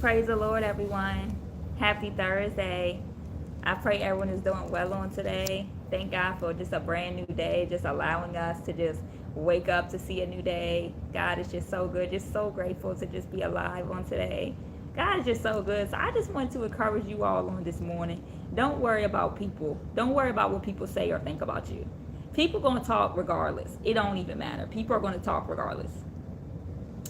Praise the Lord, everyone. Happy Thursday. I pray everyone is doing well on today. Thank God for just a brand new day, just allowing us to just wake up to see a new day. God is just so good, just so grateful to just be alive on today. God is just so good. So I just want to encourage you all on this morning. Don't worry about people. Don't worry about what people say or think about you. People going to talk regardless. It don't even matter. People are going to talk regardless.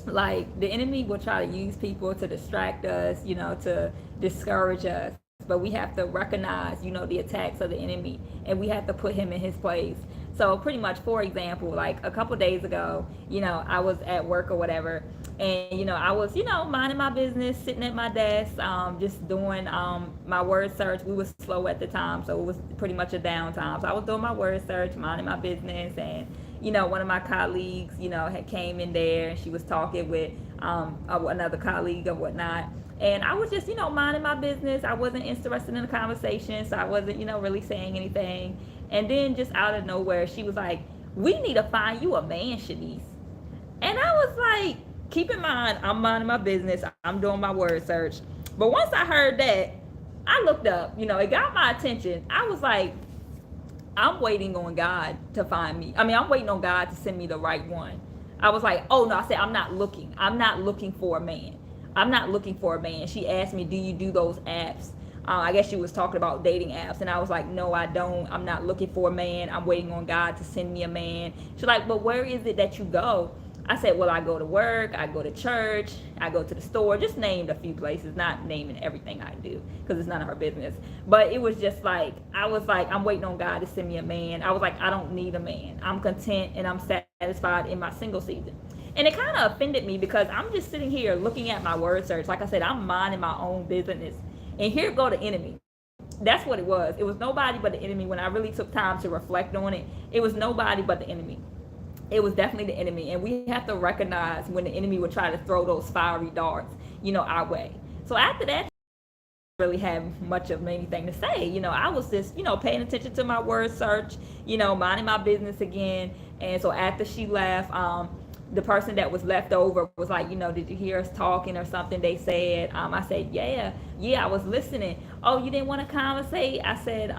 Like the enemy will try to use people to distract us, to discourage us, but we have to recognize, the attacks of the enemy, and we have to put him in his place. So pretty much, for example, like a couple days ago, I was at work or whatever, and I was, minding my business, sitting at my desk, just doing my word search. We were slow at the time, so it was pretty much a downtime. So I was doing my word search, minding my business, and one of my colleagues, had came in there and she was talking with another colleague or whatnot. And I was just, minding my business. I wasn't interested in the conversation, so I wasn't, really saying anything. And then just out of nowhere, she was like, "We need to find you a man, Shanice." And I was like, keep in mind, I'm minding my business. I'm doing my word search. But once I heard that, I looked up, it got my attention. I was like, I'm waiting on God to find me. I mean, I'm waiting on God to send me the right one. I was like, oh no, I said, I'm not looking. I'm not looking for a man. I'm not looking for a man. She asked me, do you do those apps? I guess she was talking about dating apps. And I was like, no, I don't. I'm not looking for a man. I'm waiting on God to send me a man. She's like, but where is it that you go? I said, well, I go to work, I go to church, I go to the store, just named a few places, not naming everything I do because it's none of her business. But it was just like, I was like, I'm waiting on God to send me a man. I was like, I don't need a man. I'm content and I'm satisfied in my single season. And it kind of offended me because I'm just sitting here looking at my word search. Like I said, I'm minding my own business. And here go the enemy. That's what it was. It was nobody but the enemy. When I really took time to reflect on it, it was nobody but the enemy. It was definitely the enemy, and we have to recognize when the enemy would try to throw those fiery darts, our way. So after that, I didn't really have much of anything to say. I was just, paying attention to my word search, minding my business again. And so after she left, the person that was left over was like, did you hear us talking or something? They said, I said, yeah, I was listening. Oh, you didn't want to conversate? I said,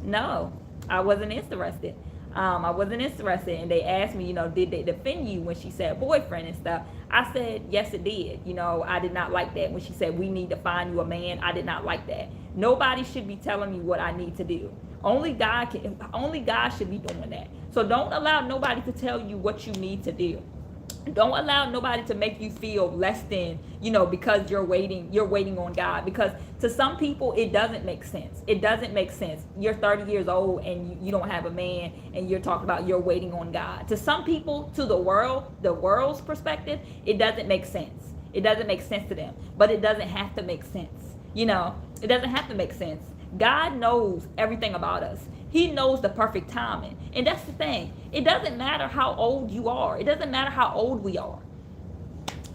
no, I wasn't interested. I wasn't interested. And they asked me, did they defend you when she said boyfriend and stuff? I said, yes, it did. I did not like that when she said we need to find you a man. I did not like that. Nobody should be telling me what I need to do. Only God should be doing that. So don't allow nobody to tell you what you need to do. Don't allow nobody to make you feel less than, because you're waiting on God. Because to some people, it doesn't make sense. It doesn't make sense. You're 30 years old and you don't have a man and you're talking about you're waiting on God. To some people, to the world's perspective, it doesn't make sense. It doesn't make sense to them. But it doesn't have to make sense. It doesn't have to make sense. God knows everything about us. He knows the perfect timing. And that's the thing. It doesn't matter how old you are. It doesn't matter how old we are.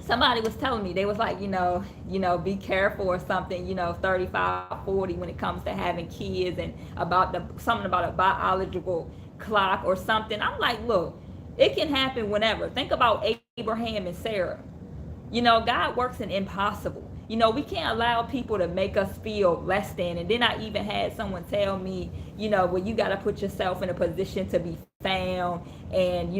Somebody was telling me, they was like, be careful or something, 35, 40 when it comes to having kids and about something about a biological clock or something. I'm like, look, it can happen whenever. Think about Abraham and Sarah. God works in impossible. We can't allow people to make us feel less than. And then I even had someone tell me, well, you got to put yourself in a position to be found. And,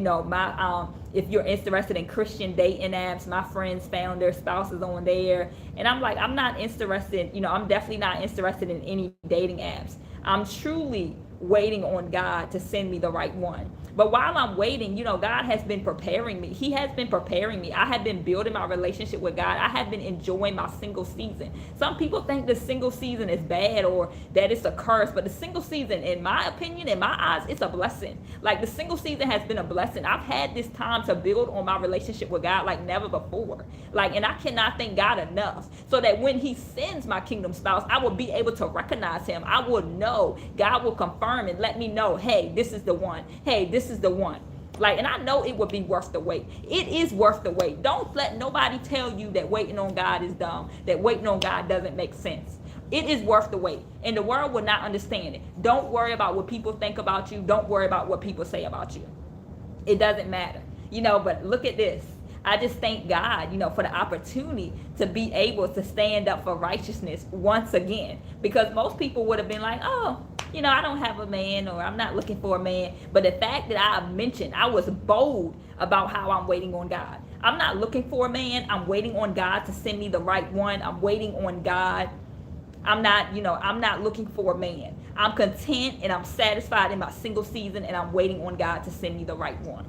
if you're interested in Christian dating apps, my friends found their spouses on there. And I'm like, I'm not interested, I'm definitely not interested in any dating apps. I'm truly waiting on God to send me the right one. But while I'm waiting, God has been preparing me. He has been preparing me. I have been building my relationship with God. I have been enjoying my single season. Some people think the single season is bad or that it's a curse, but the single season, in my opinion, in my eyes, it's a blessing. Like the single season has been a blessing. I've had this time to build on my relationship with God like never before. And I cannot thank God enough so that when he sends my kingdom spouse, I will be able to recognize him. I will know. God will confirm and let me know, hey, this is the one. Hey, this is the one. And I know it would be worth the wait. It is worth the wait. Don't let nobody tell you that waiting on God is dumb, that waiting on God doesn't make sense. It is worth the wait. And the world will not understand it. Don't worry about what people think about you. Don't worry about what people say about you. It doesn't matter. But look at this. I just thank God, for the opportunity to be able to stand up for righteousness once again. Because most people would have been like, oh, I don't have a man, or I'm not looking for a man. But the fact that I mentioned, I was bold about how I'm waiting on God. I'm not looking for a man. I'm waiting on God to send me the right one. I'm waiting on God. I'm not looking for a man. I'm content and I'm satisfied in my single season, and I'm waiting on God to send me the right one.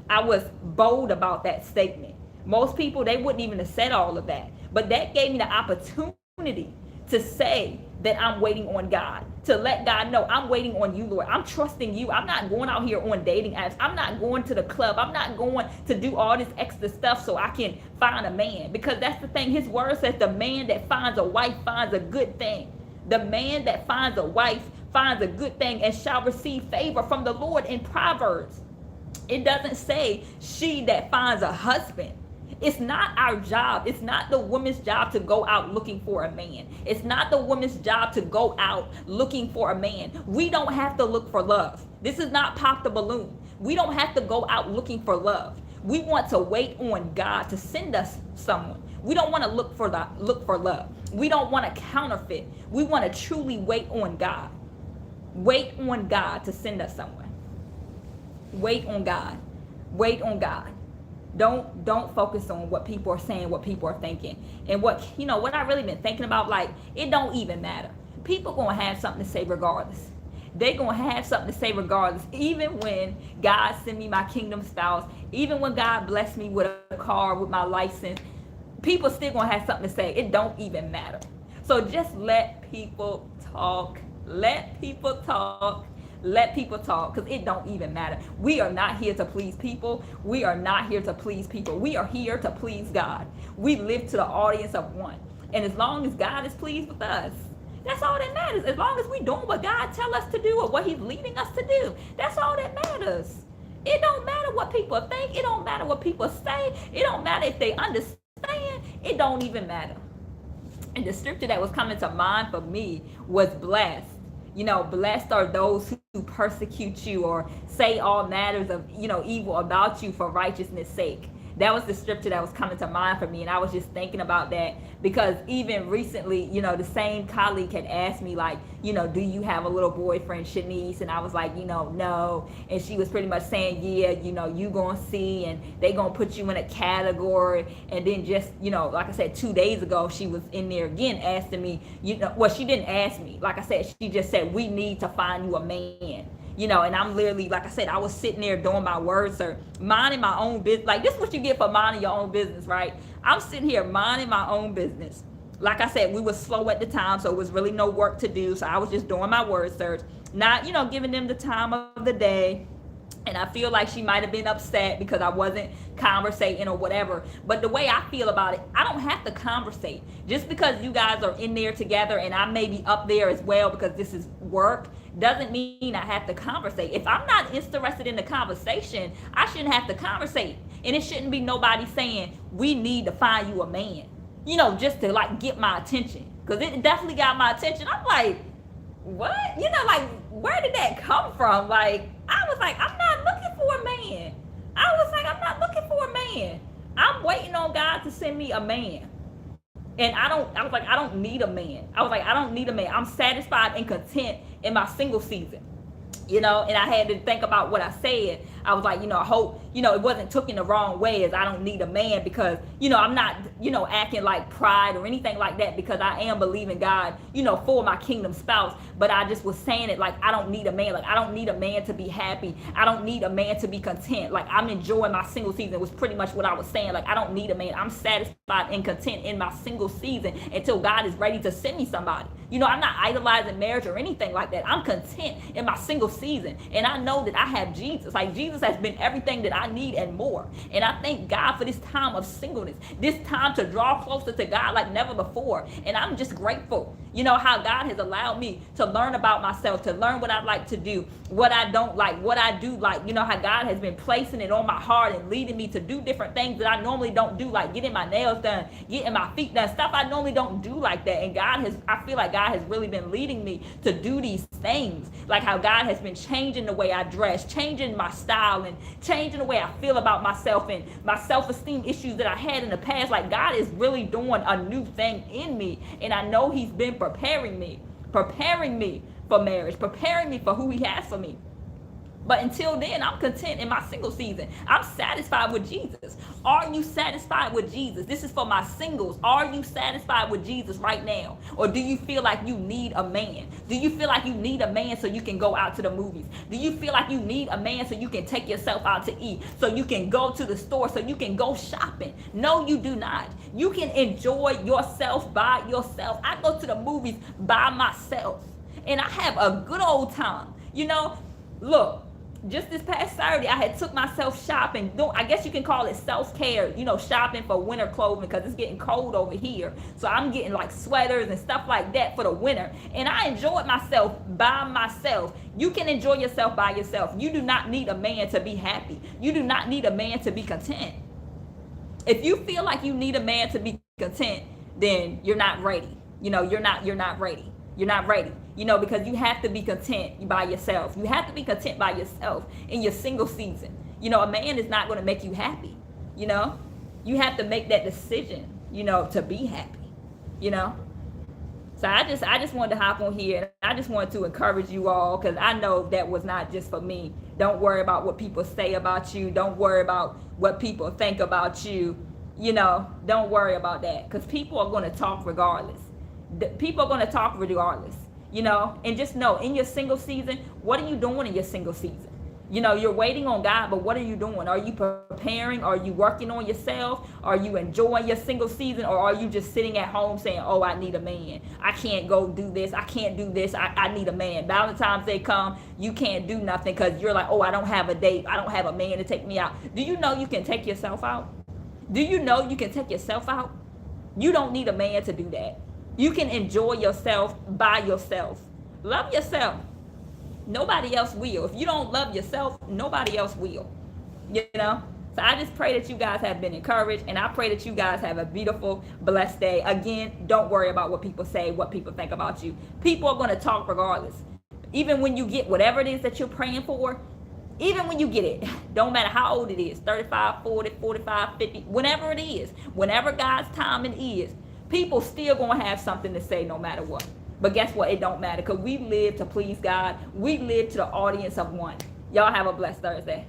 I was bold about that statement. Most people, they wouldn't even have said all of that. But that gave me the opportunity to say that I'm waiting on God, to let God know I'm waiting on you, Lord. I'm trusting you. I'm not going out here on dating apps. I'm not going to the club. I'm not going to do all this extra stuff so I can find a man. Because that's the thing. His word says the man that finds a wife finds a good thing. The man that finds a wife finds a good thing and shall receive favor from the Lord in Proverbs. It doesn't say she that finds a husband. It's not our job. It's not the woman's job to go out looking for a man. It's not the woman's job to go out looking for a man. We don't have to look for love. This is not Pop the Balloon. We don't have to go out looking for love. We want to wait on God to send us someone. We don't want to look for love. We don't want to counterfeit. We want to truly wait on God. Wait on God to send us someone. Wait on God. Wait on God. Don't focus on what people are saying, what people are thinking. And what I really been thinking about, like, it don't even matter. People gonna have something to say regardless. They gonna have something to say regardless. Even when God send me my kingdom spouse, even when God bless me with a car, with my license, people still gonna have something to say. It don't even matter. So just let people talk. Let people talk. Let people talk, because it don't even matter. We are not here to please people. We are not here to please people. We are here to please God. We live to the audience of one. And as long as God is pleased with us, that's all that matters. As long as we're doing what God tell us to do or what he's leading us to do, that's all that matters. It don't matter what people think. It don't matter what people say. It don't matter if they understand. It don't even matter. And the scripture that was coming to mind for me was blessed. Blessed are those who persecute you or say all matters of, evil about you for righteousness' sake. That was the scripture that was coming to mind for me. And I was just thinking about that because even recently, the same colleague had asked me, like, do you have a little boyfriend, Shanice? And I was like, no. And she was pretty much saying, yeah, you gonna see, and they gonna put you in a category. And then just, like I said, 2 days ago, she was in there again asking me, well, she didn't ask me. Like I said, she just said, we need to find you a man. And I'm literally, like I said, I was sitting there doing my words, sir, minding my own business. Like, this is what you get for minding your own business, right? I'm sitting here minding my own business. Like I said, we were slow at the time, so it was really no work to do. So I was just doing my word search, not, giving them the time of the day. And I feel like she might have been upset because I wasn't conversating or whatever. But the way I feel about it, I don't have to conversate. Just because you guys are in there together and I may be up there as well because this is work, doesn't mean I have to conversate. If I'm not interested in the conversation, I shouldn't have to conversate. And it shouldn't be nobody saying, we need to find you a man, just to like get my attention. Because it definitely got my attention. I'm like, what? Like, where did that come from? Like, I was like, I'm not looking for a man. I'm not looking for a man. I'm waiting on God to send me a man. And I was like, I don't need a man. I don't need a man. I'm satisfied and content in my single season. And I had to think about what I said. I was like, I hope, it wasn't taken the wrong way as I don't need a man because, I'm not, acting like pride or anything like that because I am believing God, for my kingdom spouse. But I just was saying it like, I don't need a man. Like, I don't need a man to be happy. I don't need a man to be content. Like, I'm enjoying my single season was pretty much what I was saying. Like, I don't need a man. I'm satisfied and content in my single season until God is ready to send me somebody. I'm not idolizing marriage or anything like that. I'm content in my single season. And I know that I have Jesus. Like, Jesus has been everything that I need and more. And I thank God for this time of singleness, this time to draw closer to God like never before. And I'm just grateful, how God has allowed me to learn about myself, to learn what I like to do, what I don't like, what I do like. You know how God has been placing it on my heart and leading me to do different things that I normally don't do, like getting my nails done, getting my feet done, stuff I normally don't do like that. And I feel like God has really been leading me to do these things, like how God has been changing the way I dress, changing my style, and changing the way I feel about myself and my self-esteem issues that I had in the past. Like God is really doing a new thing in me, and I know he's been preparing me for marriage, preparing me for who he has for me. But until then, I'm content in my single season. I'm satisfied with Jesus. Are you satisfied with Jesus? This is for my singles. Are you satisfied with Jesus right now? Or do you feel like you need a man? Do you feel like you need a man so you can go out to the movies? Do you feel like you need a man so you can take yourself out to eat? So you can go to the store, so you can go shopping? No, you do not. You can enjoy yourself by yourself. I go to the movies by myself, and I have a good old time. You know, look, just this past Saturday, I had took myself shopping. I guess you can call it self-care, you know, shopping for winter clothing, because it's getting cold over here. So I'm getting like sweaters and stuff like that for the winter. And I enjoyed myself by myself. You can enjoy yourself by yourself. You do not need a man to be happy. You do not need a man to be content. If you feel like you need a man to be content, then you're not ready. You know, you're not ready. You're not ready, you know, because you have to be content by yourself. You have to be content by yourself in your single season. You know, a man is not going to make you happy. You know, you have to make that decision, you know, to be happy, you know. So I just wanted to hop on here, and I just wanted to encourage you all, because I know that was not just for me. Don't worry about what people say about you. Don't worry about what people think about you. You know, don't worry about that, because people are going to talk regardless. People are going to talk regardless, you know. And just know, in your single season, what are you doing in your single season? You know, you're waiting on God, but what are you doing? Are you preparing? Are you working on yourself? Are you enjoying your single season? Or are you just sitting at home saying, oh, I need a man. I can't go do this. I can't do this. I need a man. Valentine's Day come, you can't do nothing because you're like, oh, I don't have a date. I don't have a man to take me out. Do you know you can take yourself out? Do you know you can take yourself out? You don't need a man to do that. You can enjoy yourself by yourself. Love yourself. Nobody else will. If you don't love yourself, nobody else will. You know? So I just pray that you guys have been encouraged, and I pray that you guys have a beautiful, blessed day. Again, don't worry about what people say, what people think about you. People are going to talk regardless. Even when you get whatever it is that you're praying for, even when you get it, don't matter how old it is, 35, 40, 45, 50, whenever it is, whenever God's timing is, people still going to have something to say no matter what. But guess what? It don't matter, because we live to please God. We live to the audience of one. Y'all have a blessed Thursday.